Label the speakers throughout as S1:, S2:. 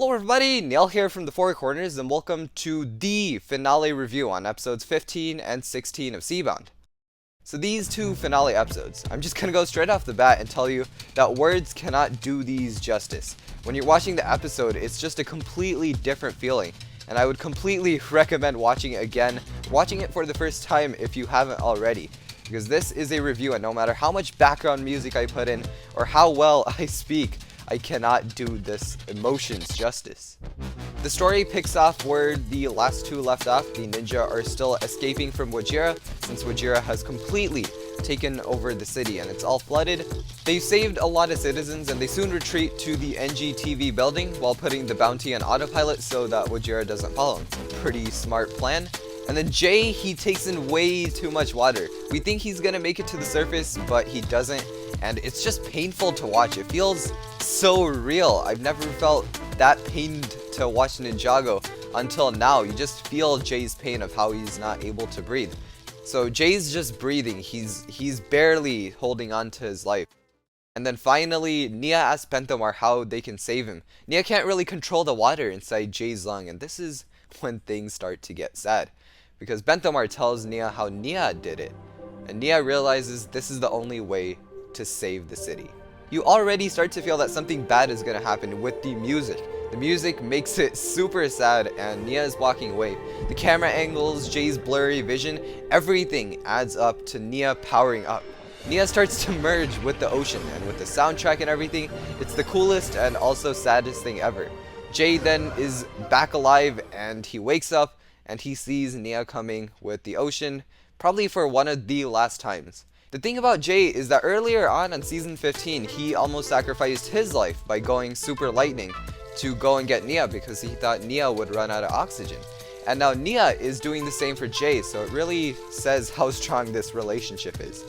S1: Hello everybody, Neil here from the Four Corners, and welcome to the finale review on episodes 15 and 16 of Seabound. So these two finale episodes, I'm just gonna go straight off the bat and tell you that words cannot do these justice. When you're watching the episode, it's just a completely different feeling, and I would completely recommend watching it again, watching it for the first time if you haven't already. Because this is a review, and no matter how much background music I put in, or how well I speak, I cannot do this emotions justice. The story picks off where the last two left off. The ninja are still escaping from Wajira, since Wajira has completely taken over the city and it's all flooded. They've saved a lot of citizens and they soon retreat to the NGTV building while putting the bounty on autopilot so that Wajira doesn't follow him. Pretty smart plan. And then Jay, he takes in way too much water. We think he's gonna make it to the surface, but he doesn't. And it's just painful to watch. It feels so real. I've never felt that pained to watch Ninjago until now. You just feel Jay's pain of how he's not able to breathe. So Jay's just breathing. He's barely holding on to his life. And then finally, Nia asks Benthomar how they can save him. Nia can't really control the water inside Jay's lung, and this is when things start to get sad. Because Benthomar tells Nia how Nia did it. And Nia realizes this is the only way to save the city. You already start to feel that something bad is going to happen with the music. The music makes it super sad and Nia is walking away. The camera angles, Jay's blurry vision, everything adds up to Nia powering up. Nia starts to merge with the ocean, and with the soundtrack and everything, it's the coolest and also saddest thing ever. Jay then is back alive and he wakes up and he sees Nia coming with the ocean, probably for one of the last times. The thing about Jay is that earlier on season 15, he almost sacrificed his life by going super lightning to go and get Nia because he thought Nia would run out of oxygen. And now Nia is doing the same for Jay, so it really says how strong this relationship is.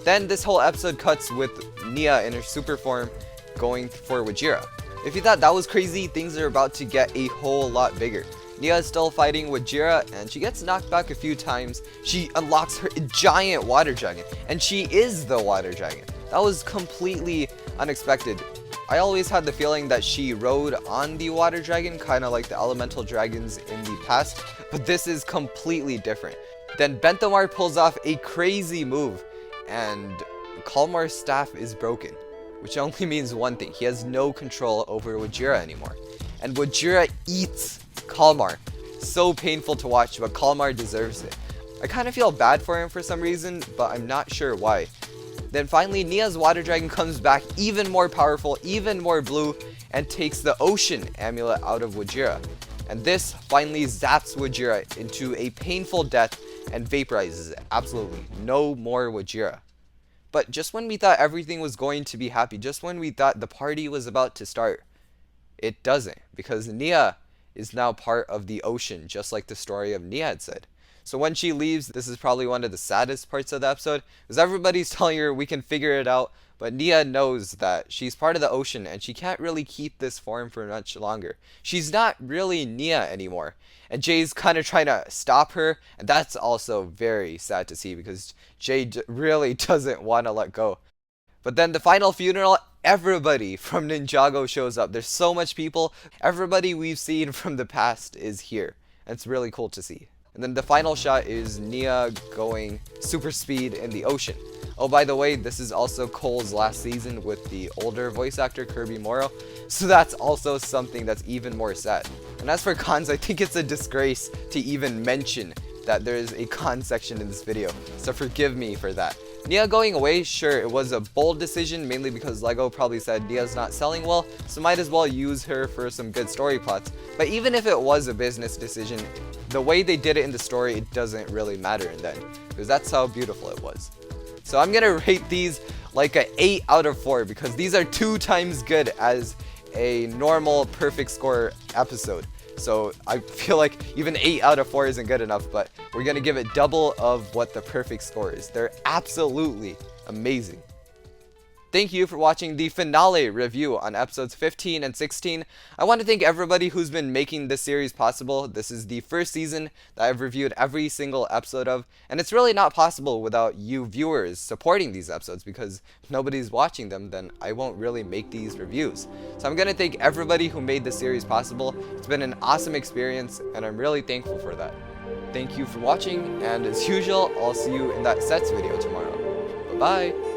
S1: Then this whole episode cuts with Nia in her super form going for Wajira. If you thought that was crazy, things are about to get a whole lot bigger. Nia is still fighting Wajira and she gets knocked back a few times. She unlocks her giant water dragon and she is the water dragon. That was completely unexpected. I always had the feeling that she rode on the water dragon, kind of like the elemental dragons in the past, but this is completely different. Then Benthomar pulls off a crazy move and Kalmar's staff is broken, which only means one thing: he has no control over Wajira anymore. And Wajira eats Kalmar. So painful to watch, but Kalmar deserves it. I kind of feel bad for him for some reason, but I'm not sure why. Then finally, Nia's water dragon comes back even more powerful, even more blue, and takes the ocean amulet out of Wajira. And this finally zaps Wajira into a painful death and vaporizes it. Absolutely no more Wajira. But just when we thought everything was going to be happy, just when we thought the party was about to start, it doesn't, because Nia is now part of the ocean, just like the story of Nia had said. So when she leaves, this is probably one of the saddest parts of the episode, because everybody's telling her we can figure it out, but Nia knows that she's part of the ocean and she can't really keep this form for much longer. She's not really Nia anymore, and Jay's kind of trying to stop her, and that's also very sad to see because Jay really doesn't want to let go. But then the final funeral, everybody from Ninjago shows up. There's so much people. Everybody we've seen from the past is here. And it's really cool to see. And then the final shot is Nia going super speed in the ocean. Oh, by the way, this is also Cole's last season with the older voice actor, Kirby Morrow. So that's also something that's even more sad. And as for cons, I think it's a disgrace to even mention that there is a con section in this video. So forgive me for that. Nia going away, sure, it was a bold decision, mainly because LEGO probably said Nia's not selling well, so might as well use her for some good story plots. But even if it was a business decision, the way they did it in the story, it doesn't really matter then, because that's how beautiful it was. So I'm gonna rate these like an 8 out of 4, because these are 2 times good as a normal perfect score episode. So I feel like even 8 out of 4 isn't good enough, but we're going to give it double of what the perfect score is. They're absolutely amazing. Thank you for watching the finale review on episodes 15 and 16. I want to thank everybody who's been making this series possible. This is the first season that I've reviewed every single episode of, and it's really not possible without you viewers supporting these episodes, because if nobody's watching them, then I won't really make these reviews. So I'm going to thank everybody who made this series possible. It's been an awesome experience, and I'm really thankful for that. Thank you for watching, and as usual, I'll see you in that sets video tomorrow. Bye-bye!